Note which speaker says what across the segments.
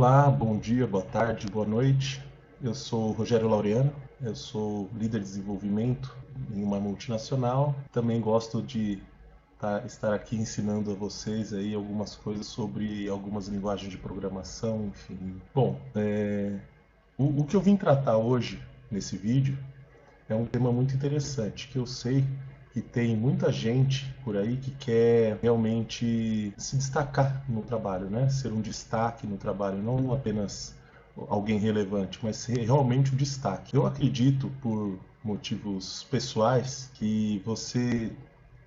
Speaker 1: Olá, bom dia, boa tarde, boa noite. Eu sou o Rogério Laureano, eu sou líder de desenvolvimento em uma multinacional. Também gosto de estar aqui ensinando a vocês aí algumas coisas sobre algumas linguagens de programação, enfim. Bom, o que eu vim tratar hoje nesse vídeo é um tema muito interessante, que eu sei que tem muita gente por aí que quer realmente se destacar no trabalho, né? Ser um destaque no trabalho, não apenas alguém relevante, mas ser realmente um destaque. Eu acredito, por motivos pessoais, que você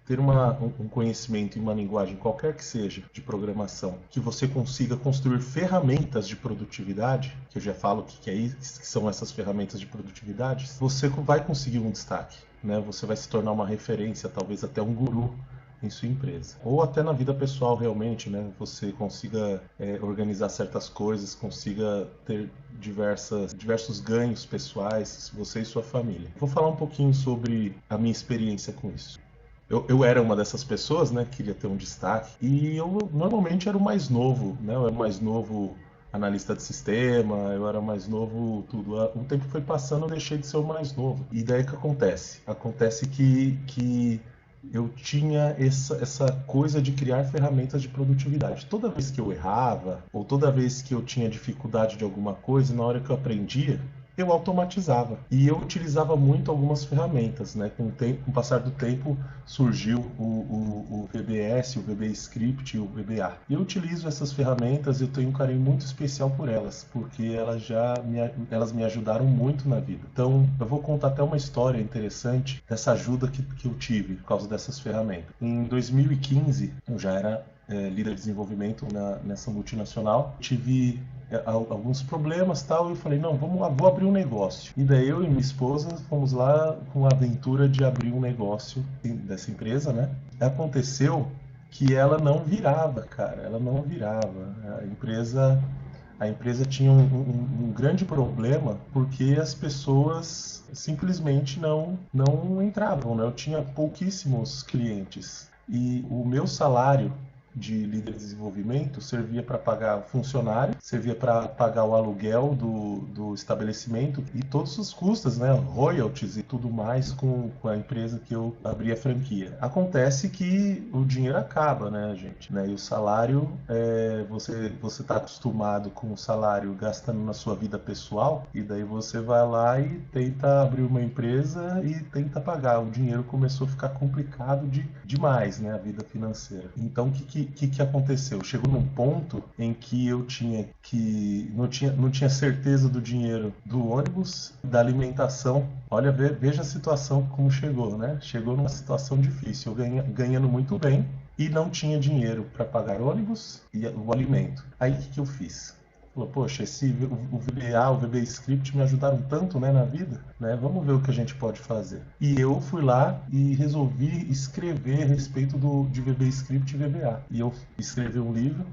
Speaker 1: ter um conhecimento em uma linguagem qualquer que seja de programação, que você consiga construir ferramentas de produtividade, que eu já falo que são essas ferramentas de produtividade, você vai conseguir um destaque, né? Você vai se tornar uma referência, talvez até um guru em sua empresa. Ou até na vida pessoal realmente, né? Você consiga organizar certas coisas, consiga ter diversos ganhos pessoais, você e sua família. Vou falar um pouquinho sobre a minha experiência com isso. Eu era uma dessas pessoas, né, que queria ter um destaque, e eu normalmente era o mais novo, né, eu era o mais novo analista de sistema, eu era mais novo tudo. O tempo foi passando, eu deixei de ser o mais novo. E daí o que acontece? Acontece que eu tinha essa coisa de criar ferramentas de produtividade. Toda vez que eu errava, ou toda vez que eu tinha dificuldade de alguma coisa, na hora que eu aprendia, eu automatizava. E eu utilizava muito algumas ferramentas, né? Com o passar do tempo surgiu o VBS, o VBScript e o VBA. Eu utilizo essas ferramentas e eu tenho um carinho muito especial por elas, porque elas me ajudaram muito na vida. Então, eu vou contar até uma história interessante dessa ajuda que eu tive por causa dessas ferramentas. Em 2015, eu já era líder de desenvolvimento nessa multinacional. Tive alguns problemas tal, e eu falei, não, vamos lá, vou abrir um negócio. E daí eu e minha esposa fomos lá com a aventura de abrir um negócio dessa empresa, né? Aconteceu que ela não virava, cara, ela não virava. A empresa tinha um grande problema porque as pessoas simplesmente não entravam, né? Eu tinha pouquíssimos clientes. E o meu salário de líder de desenvolvimento servia para pagar funcionário, servia para pagar o aluguel do estabelecimento e todos os custos, né, royalties e tudo mais com a empresa que eu abri a franquia. Acontece que o dinheiro acaba, né, gente? Né? E o salário, você está acostumado com o salário gastando na sua vida pessoal, e daí você vai lá e tenta abrir uma empresa e tenta pagar. O dinheiro começou a ficar complicado demais, né, a vida financeira. Então, o que aconteceu? Chegou num ponto em que eu não tinha certeza do dinheiro do ônibus, da alimentação. Olha, veja a situação como chegou, né? Chegou numa situação difícil, eu ganhando muito bem e não tinha dinheiro para pagar ônibus e o alimento. Aí o que eu fiz? Falou, poxa, o VBA, o VBScript me ajudaram tanto, né, na vida, né? Vamos ver o que a gente pode fazer. E eu fui lá e resolvi escrever a respeito de VBScript e VBA. E eu escrevi um livro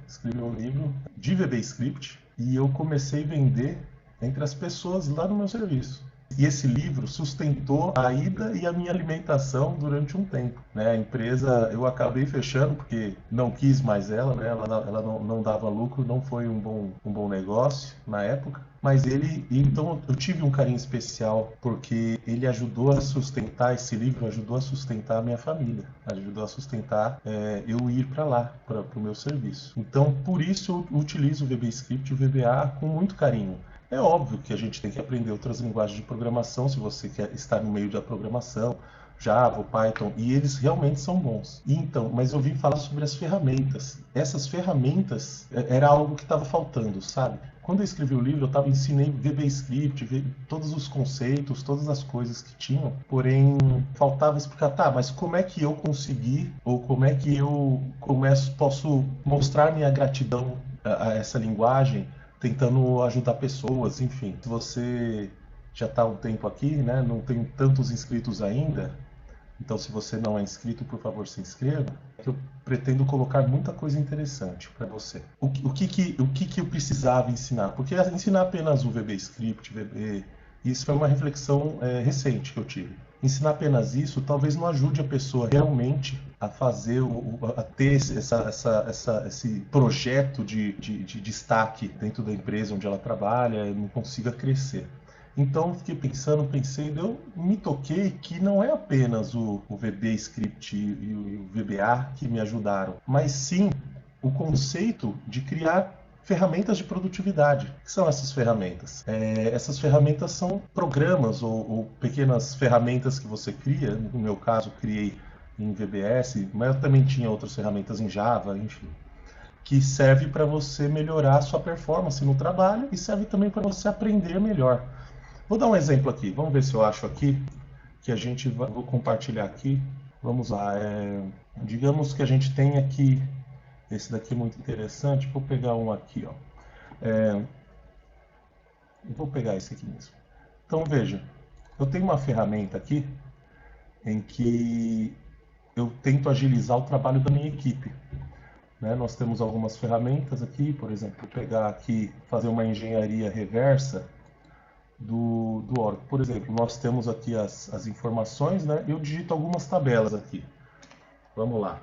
Speaker 1: de VBScript e eu comecei a vender entre as pessoas lá no meu serviço. E esse livro sustentou a ida e a minha alimentação durante um tempo, né? A empresa eu acabei fechando porque não quis mais ela, né? Ela não dava lucro, não foi um bom negócio na época. Mas então eu tive um carinho especial porque ele ajudou a sustentar, esse livro ajudou a sustentar a minha família, ajudou a sustentar eu ir para lá, para o meu serviço. Então por isso eu utilizo o VBScript e o VBA com muito carinho. É óbvio que a gente tem que aprender outras linguagens de programação se você quer estar no meio da programação, Java, Python, e eles realmente são bons. Mas eu vim falar sobre as ferramentas. Essas ferramentas era algo que estava faltando, sabe? Quando eu escrevi o livro, eu ensinei VBScript, todos os conceitos, todas as coisas que tinham, porém faltava explicar, tá, mas como é que eu consegui, ou como é que eu posso mostrar minha gratidão a essa linguagem, tentando ajudar pessoas, enfim. Se você já está há um tempo aqui, né, não tem tantos inscritos ainda, então se você não é inscrito, por favor, se inscreva, que eu pretendo colocar muita coisa interessante para você. O que eu precisava ensinar? Porque ensinar apenas o VBScript, Isso foi uma reflexão recente que eu tive. Ensinar apenas isso talvez não ajude a pessoa realmente a fazer, a ter esse projeto de destaque dentro da empresa onde ela trabalha e não consiga crescer. Então fiquei pensando, pensei, eu me toquei que não é apenas o VB Script e o VBA que me ajudaram, mas sim o conceito de criar ferramentas de produtividade. O que são essas ferramentas? Essas ferramentas são programas ou pequenas ferramentas que você cria. No meu caso, criei em VBS, mas eu também tinha outras ferramentas em Java, enfim, que serve para você melhorar a sua performance no trabalho e serve também para você aprender melhor. Vou dar um exemplo aqui. Vamos ver se eu acho aqui que a gente vai, vou compartilhar aqui. Vamos lá. Digamos que a gente tem aqui esse daqui é muito interessante. Vou pegar um aqui, ó. Vou pegar esse aqui mesmo. Então veja, eu tenho uma ferramenta aqui em que eu tento agilizar o trabalho da minha equipe. Né? Nós temos algumas ferramentas aqui, por exemplo, pegar aqui, fazer uma engenharia reversa do Oracle. Por exemplo, nós temos aqui as informações, né? Eu digito algumas tabelas aqui. Vamos lá.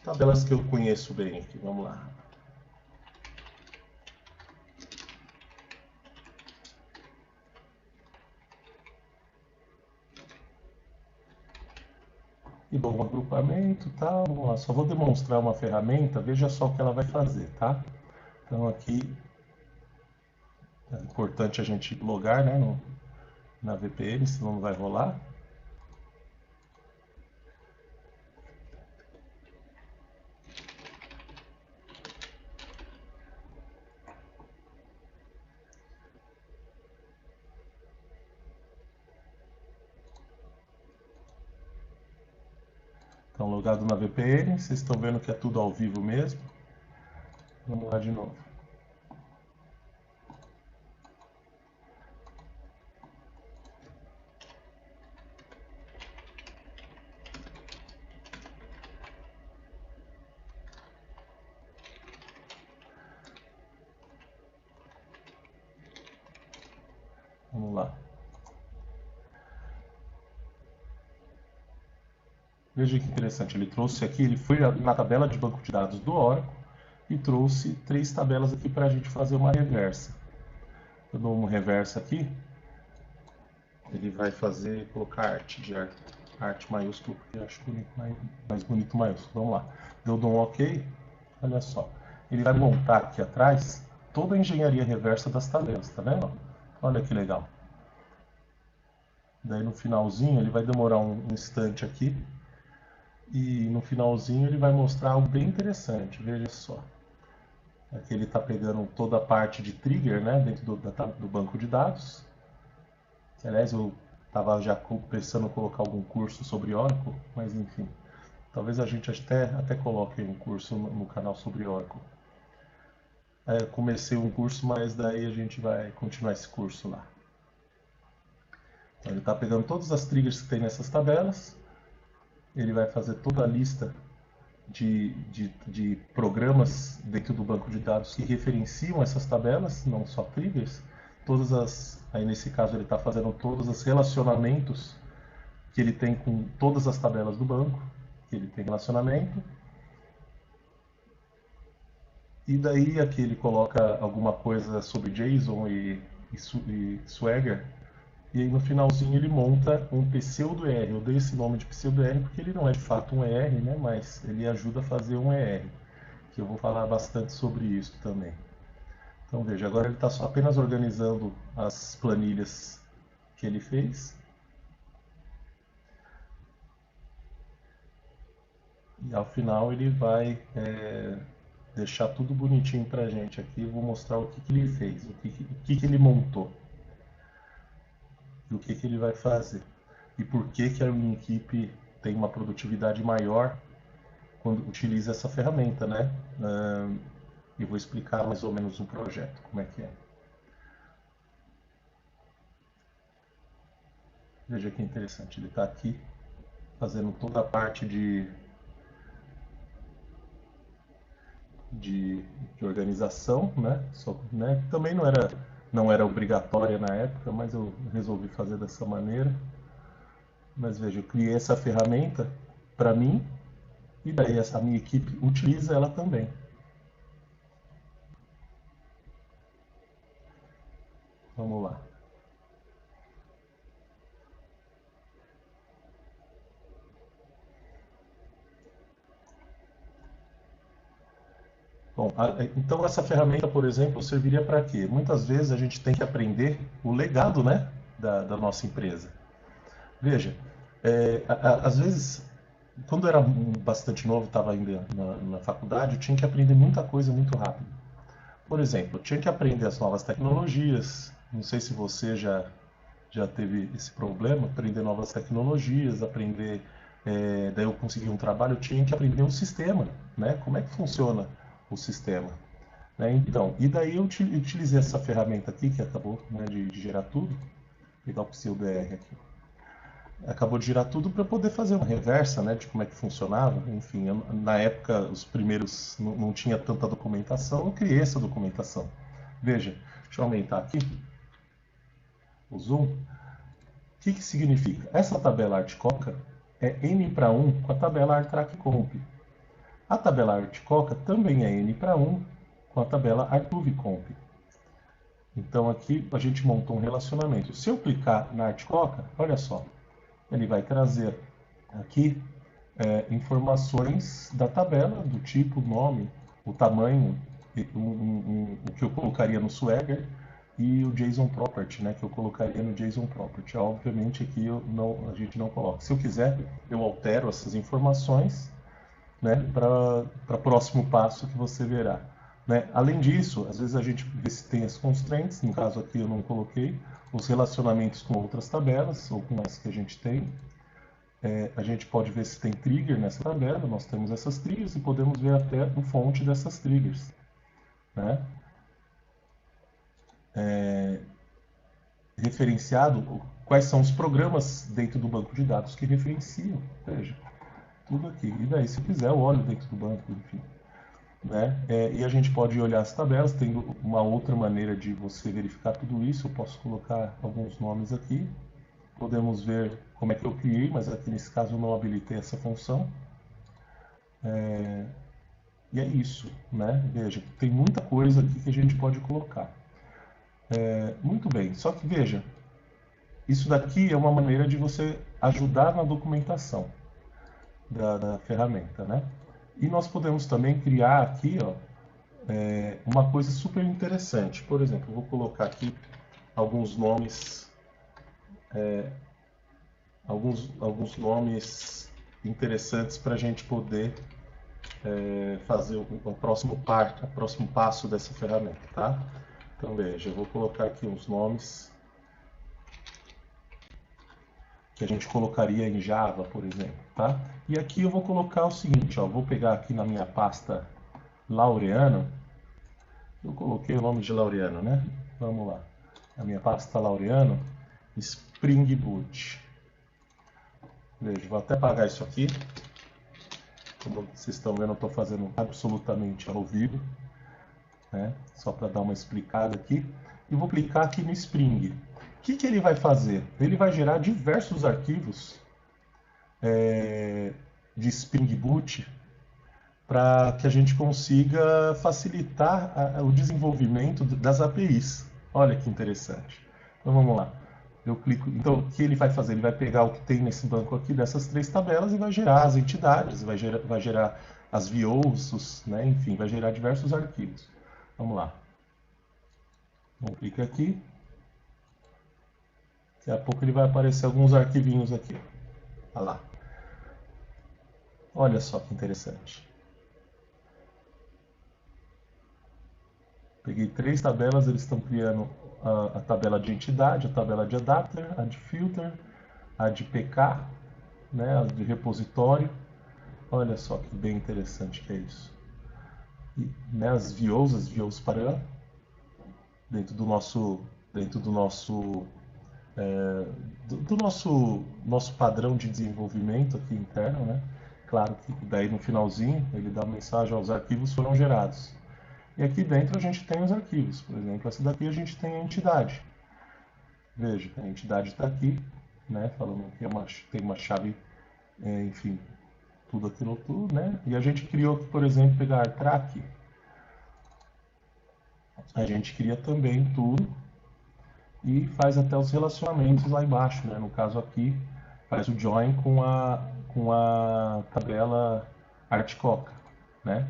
Speaker 1: Tabelas que eu conheço bem aqui, vamos lá. E bom, agrupamento, tal, vamos lá. Só vou demonstrar uma ferramenta, veja só o que ela vai fazer, tá? Então aqui é importante a gente logar, né, na VPN, senão não vai rolar. Então, logado na VPN, vocês estão vendo que é tudo ao vivo mesmo. Vamos lá de novo. Vamos lá. Veja que interessante, ele trouxe aqui, ele foi na tabela de banco de dados do Oracle e trouxe 3 tabelas aqui para a gente fazer uma reversa. Eu dou uma reversa aqui, ele vai fazer, colocar arte maiúsculo, porque eu acho bonito, mais bonito maiúsculo. Vamos lá. Eu dou um OK, olha só. Ele vai montar aqui atrás toda a engenharia reversa das tabelas, tá vendo? Olha que legal. Daí no finalzinho, ele vai demorar um instante aqui, e no finalzinho ele vai mostrar algo bem interessante, veja só. Aqui ele está pegando toda a parte de trigger, né, dentro do banco de dados. Aliás, eu estava já pensando em colocar algum curso sobre Oracle, mas enfim. Talvez a gente até coloque um curso no canal sobre Oracle. Comecei um curso, mas daí a gente vai continuar esse curso lá. Então, ele está pegando todas as triggers que tem nessas tabelas. Ele vai fazer toda a lista de programas dentro do banco de dados que referenciam essas tabelas, não só triggers. Aí nesse caso ele está fazendo todos os relacionamentos que ele tem com todas as tabelas do banco, que ele tem relacionamento. E daí aqui ele coloca alguma coisa sobre JSON e Swagger. E aí no finalzinho ele monta um pseudo-ER. Eu dei esse nome de pseudo-ER porque ele não é de fato um ER, né? Mas ele ajuda a fazer um ER, que eu vou falar bastante sobre isso também. Então veja, agora ele está apenas organizando as planilhas que ele fez. E ao final ele vai deixar tudo bonitinho para a gente aqui. Eu vou mostrar o que ele fez, o que ele montou. E o que ele vai fazer. E por que a minha equipe tem uma produtividade maior quando utiliza essa ferramenta, né? E vou explicar mais ou menos o projeto, como é que é. Veja que interessante, ele está aqui fazendo toda a parte de, de organização, né? Né? Também não era obrigatória na época, mas eu resolvi fazer dessa maneira. Mas veja, eu criei essa ferramenta para mim e daí a minha equipe utiliza ela também. Vamos lá. Bom, então essa ferramenta, por exemplo, serviria para quê? Muitas vezes a gente tem que aprender o legado, né, da nossa empresa. Veja, às vezes, quando eu era bastante novo, estava ainda na faculdade, eu tinha que aprender muita coisa muito rápido. Por exemplo, eu tinha que aprender as novas tecnologias. Não sei se você já teve esse problema, aprender novas tecnologias, aprender. Daí eu consegui um trabalho, eu tinha que aprender um sistema, né? Como é que funciona o sistema? Né? Então, e daí eu utilizei essa ferramenta aqui, que acabou, né, de gerar tudo. Vou pegar o PseuDR aqui. Acabou de girar tudo para poder fazer uma reversa, né, de como é que funcionava. Enfim, na época, os primeiros não tinha tanta documentação, eu criei essa documentação. Veja, deixa eu aumentar aqui o zoom. O que significa? Essa tabela Artcoca é N para 1 com a tabela ArtTrackComp. A tabela Artcoca também é N para 1 com a tabela ArtUVComp. Então aqui a gente montou um relacionamento. Se eu clicar na Artcoca, olha só, ele vai trazer aqui informações da tabela, do tipo, nome, o tamanho, o que eu colocaria no Swagger e o JSON Property, né, que eu colocaria no JSON Property. Obviamente aqui a gente não coloca. Se eu quiser, eu altero essas informações, né, para o próximo passo que você verá. Né? Além disso, às vezes a gente vê se tem as constraints, no caso aqui eu não coloquei, os relacionamentos com outras tabelas, ou com as que a gente tem. A gente pode ver se tem trigger nessa tabela, nós temos essas triggers e podemos ver até o fonte dessas triggers. Né? Referenciado, quais são os programas dentro do banco de dados que referenciam. Veja, tudo aqui. E daí, se quiser, eu olho dentro do banco, enfim. Né? E a gente pode olhar as tabelas, tem uma outra maneira de você verificar tudo isso. Eu posso colocar alguns nomes aqui. Podemos ver como é que eu criei, mas aqui nesse caso eu não habilitei essa função. E é isso, né? Veja, tem muita coisa aqui que a gente pode colocar. Muito bem, só que veja, isso daqui é uma maneira de você ajudar na documentação da ferramenta, né? E nós podemos também criar aqui, ó, uma coisa super interessante. Por exemplo, eu vou colocar aqui alguns nomes, alguns nomes interessantes para a gente poder fazer o próximo passo dessa ferramenta, tá? Então veja, eu vou colocar aqui uns nomes que a gente colocaria em Java, por exemplo, tá? E aqui eu vou colocar o seguinte, ó, vou pegar aqui na minha pasta Laureano, eu coloquei o nome de Laureano, né? Vamos lá, a minha pasta Laureano, Spring Boot. Veja, vou até apagar isso aqui. Como vocês estão vendo, eu estou fazendo absolutamente ao vivo, né? Só para dar uma explicada aqui. E vou clicar aqui no Spring. O que ele vai fazer? Ele vai gerar diversos arquivos de Spring Boot para que a gente consiga facilitar o desenvolvimento das APIs. Olha que interessante. Então vamos lá. Eu clico. Então o que ele vai fazer? Ele vai pegar o que tem nesse banco aqui dessas três tabelas e vai gerar as entidades, vai gerar as VOs, né? Enfim, vai gerar diversos arquivos. Vamos lá. Então clica aqui. Daqui a pouco ele vai aparecer alguns arquivinhos aqui. Olha lá. Olha só que interessante. Peguei três tabelas, eles estão criando a tabela de entidade, a tabela de adapter, a de filter, a de PK, né, a de repositório. Olha só que bem interessante que é isso. E, né, as VOs para dentro do nosso nosso padrão de desenvolvimento aqui interno, né? Claro que daí no finalzinho ele dá a mensagem: os arquivos foram gerados. E aqui dentro a gente tem os arquivos. Por exemplo, essa daqui a gente tem a entidade. Veja, a entidade está aqui, né, falando que tem uma chave, enfim, tudo aquilo tudo, né? E a gente criou aqui, por exemplo, pegar track. A gente cria também tudo e faz até os relacionamentos lá embaixo, né? No caso aqui, faz o join com a tabela Artcoca, né?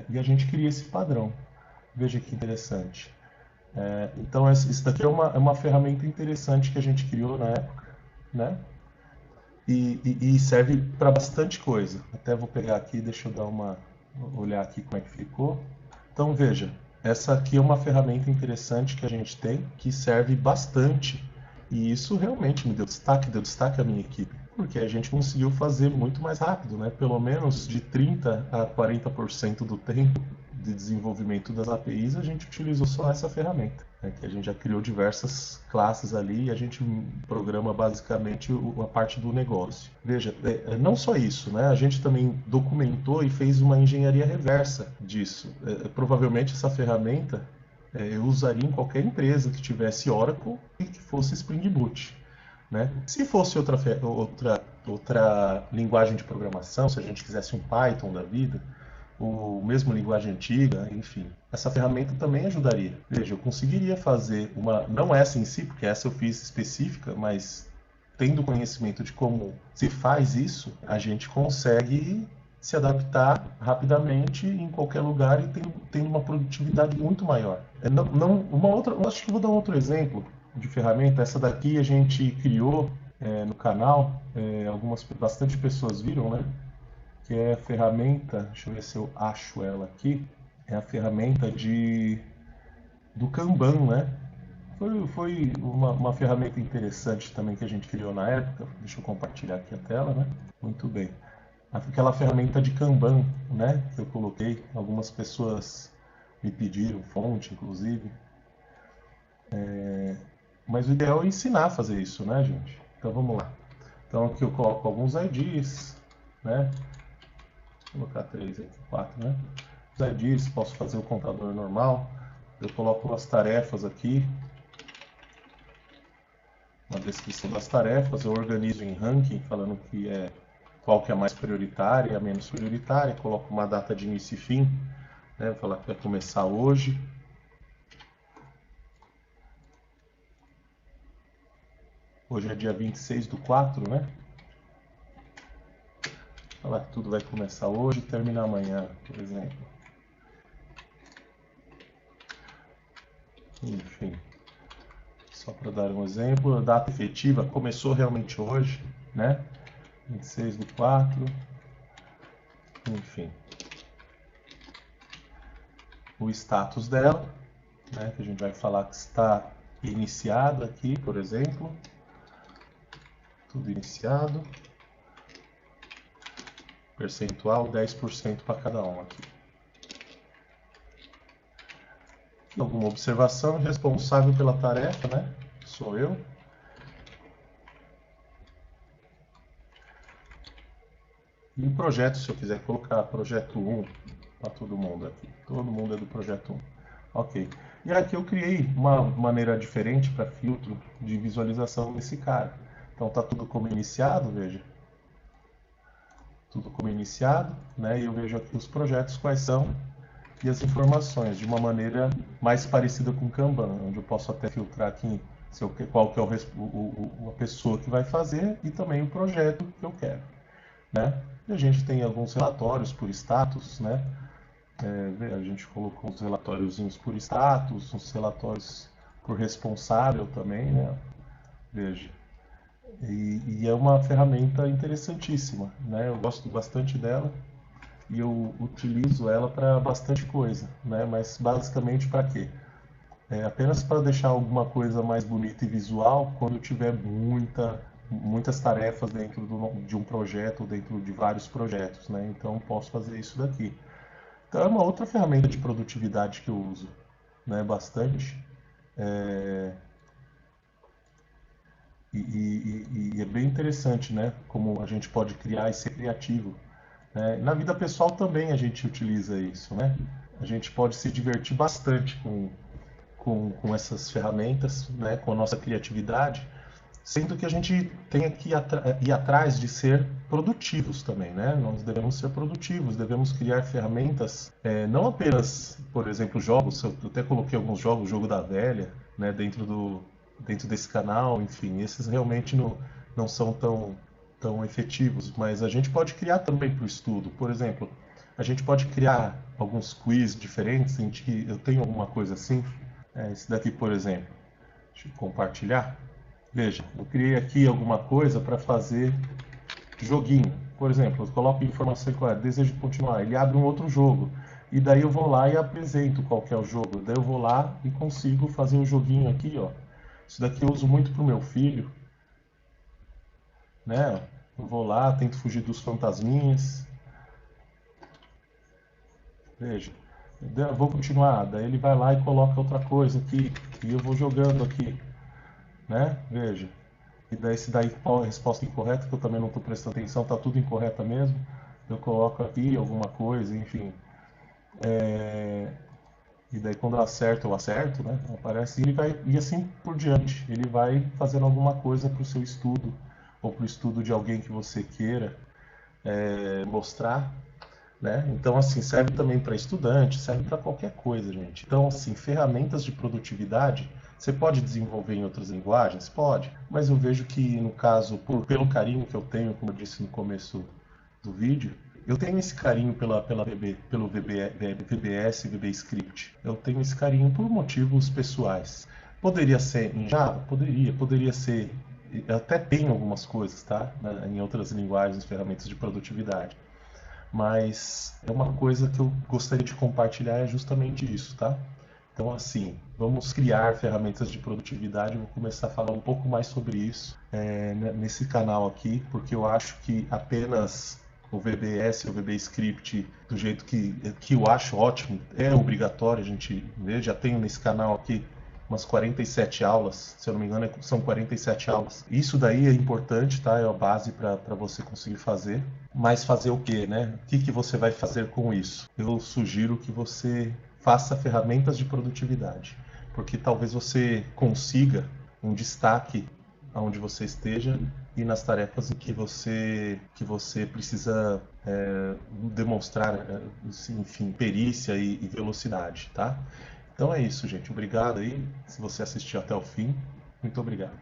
Speaker 1: E a gente cria esse padrão. Veja que interessante. Então, isso daqui é uma ferramenta interessante que a gente criou na época, né? E serve para bastante coisa. Até vou pegar aqui, deixa eu olhar aqui como é que ficou. Então, veja, essa aqui é uma ferramenta interessante que a gente tem, que serve bastante. E isso realmente me deu destaque à minha equipe, porque a gente conseguiu fazer muito mais rápido, né? Pelo menos de 30 a 40% do tempo de desenvolvimento das APIs, a gente utilizou só essa ferramenta, né? Que a gente já criou diversas classes ali e a gente programa basicamente a parte do negócio. Veja, não só isso, né? A gente também documentou e fez uma engenharia reversa disso. Provavelmente essa ferramenta eu usaria em qualquer empresa que tivesse Oracle e que fosse Spring Boot, né? Se fosse outra linguagem de programação, se a gente quisesse um Python da vida, ou mesmo linguagem antiga, enfim, essa ferramenta também ajudaria. Veja, eu conseguiria fazer não essa em si, porque essa eu fiz específica, mas tendo conhecimento de como se faz isso, a gente consegue se adaptar rapidamente em qualquer lugar e tendo uma produtividade muito maior. Acho que vou dar um outro exemplo de ferramenta. Essa daqui a gente criou no canal, bastante pessoas viram, né? Que é a ferramenta, deixa eu ver se eu acho ela aqui, é a ferramenta do Kanban, né? Foi uma ferramenta interessante também que a gente criou na época. Deixa eu compartilhar aqui a tela, né? Muito bem. Aquela ferramenta de Kanban, né? Que eu coloquei, algumas pessoas me pediram, fonte inclusive. Mas o ideal é ensinar a fazer isso, né, gente? Então vamos lá. Então aqui eu coloco alguns IDs, né? Vou colocar 3 aqui, 4, né? Os IDs, posso fazer o contador normal. Eu coloco as tarefas aqui, uma descrição das tarefas. Eu organizo em ranking, falando qual que é a mais prioritária e a menos prioritária. Coloco uma data de início e fim, né? Vou falar que vai começar hoje. Hoje é dia 26/4, né? Falar que tudo vai começar hoje e terminar amanhã, por exemplo. Enfim, só para dar um exemplo, a data efetiva começou realmente hoje, né? 26/4. Enfim. O status dela, né? Que a gente vai falar que está iniciado aqui, por exemplo. Tudo iniciado. Percentual 10% para cada um aqui. Alguma observação? Responsável pela tarefa, né? Sou eu. E o projeto, se eu quiser colocar projeto 1 para todo mundo aqui. Todo mundo é do projeto 1. Ok. E aqui eu criei uma maneira diferente para filtro de visualização desse cara. Então tá tudo como iniciado, veja. Tudo como iniciado, né? E eu vejo aqui os projetos quais são e as informações de uma maneira mais parecida com o Kanban, onde eu posso até filtrar aqui qual que é a pessoa que vai fazer e também o projeto que eu quero, né? E a gente tem alguns relatórios por status, né? A gente colocou uns relatóriozinhos por status, uns relatórios por responsável também, né? Veja. E é uma ferramenta interessantíssima, né? Eu gosto bastante dela e eu utilizo ela para bastante coisa, né? Mas basicamente para quê? Apenas para deixar alguma coisa mais bonita e visual quando eu tiver muitas tarefas dentro de um projeto, dentro de vários projetos, né? Então posso fazer isso daqui. Então é uma outra ferramenta de produtividade que eu uso, né? Bastante. E é bem interessante, né? Como a gente pode criar e ser criativo, né? Na vida pessoal também a gente utiliza isso, né? A gente pode se divertir bastante com essas ferramentas, né? Com a nossa criatividade, sendo que a gente tem que ir atrás de ser produtivos também, né? Nós devemos ser produtivos, devemos criar ferramentas, não apenas, por exemplo, jogos. Eu até coloquei alguns jogos, o jogo da velha, né? Dentro desse canal, enfim, esses realmente não são tão efetivos, mas a gente pode criar também para o estudo. Por exemplo, a gente pode criar alguns quiz diferentes em que eu tenho alguma coisa assim. Esse daqui, por exemplo, deixa eu compartilhar. Veja, eu criei aqui alguma coisa para fazer joguinho. Por exemplo, eu coloco informação que desejo continuar. Ele abre um outro jogo. E daí eu vou lá e apresento qual que é o jogo. Daí eu vou lá e consigo fazer um joguinho aqui, ó. Isso daqui eu uso muito pro meu filho, né? Eu vou lá, tento fugir dos fantasminhas. Veja, eu vou continuar. Daí ele vai lá e coloca outra coisa aqui. E eu vou jogando aqui, né? Veja. E daí se dá a resposta incorreta, que eu também não estou prestando atenção, está tudo incorreta mesmo, eu coloco aqui alguma coisa, enfim. E daí quando eu acerto, né? Aparece e ele vai, e assim por diante. Ele vai fazendo alguma coisa para o seu estudo, ou para o estudo de alguém que você queira mostrar, né? Então, assim, serve também para estudante, serve para qualquer coisa, gente. Então, assim, ferramentas de produtividade, você pode desenvolver em outras linguagens? Pode, mas eu vejo que, no caso, pelo carinho que eu tenho, como eu disse no começo do vídeo, eu tenho esse carinho pelo VBS, VBScript. Eu tenho esse carinho por motivos pessoais. Poderia ser em Java? Poderia ser. Eu até tenho algumas coisas, tá? Em outras linguagens, ferramentas de produtividade. Mas é uma coisa que eu gostaria de compartilhar é justamente isso, tá? Então, assim, vamos criar ferramentas de produtividade. Eu vou começar a falar um pouco mais sobre isso nesse canal aqui, porque eu acho que apenas o VBS, o VBScript, do jeito que eu acho ótimo, é obrigatório. A gente vê, já tenho nesse canal aqui umas 47 aulas, se eu não me engano, são 47 aulas. Isso daí é importante, tá? É a base para você conseguir fazer. Mas fazer o quê, né? O que você vai fazer com isso? Eu sugiro que você faça ferramentas de produtividade, porque talvez você consiga um destaque aonde você esteja e nas tarefas em que você precisa demonstrar, enfim, perícia e velocidade, tá? Então é isso, gente. Obrigado aí. Se você assistiu até o fim, muito obrigado.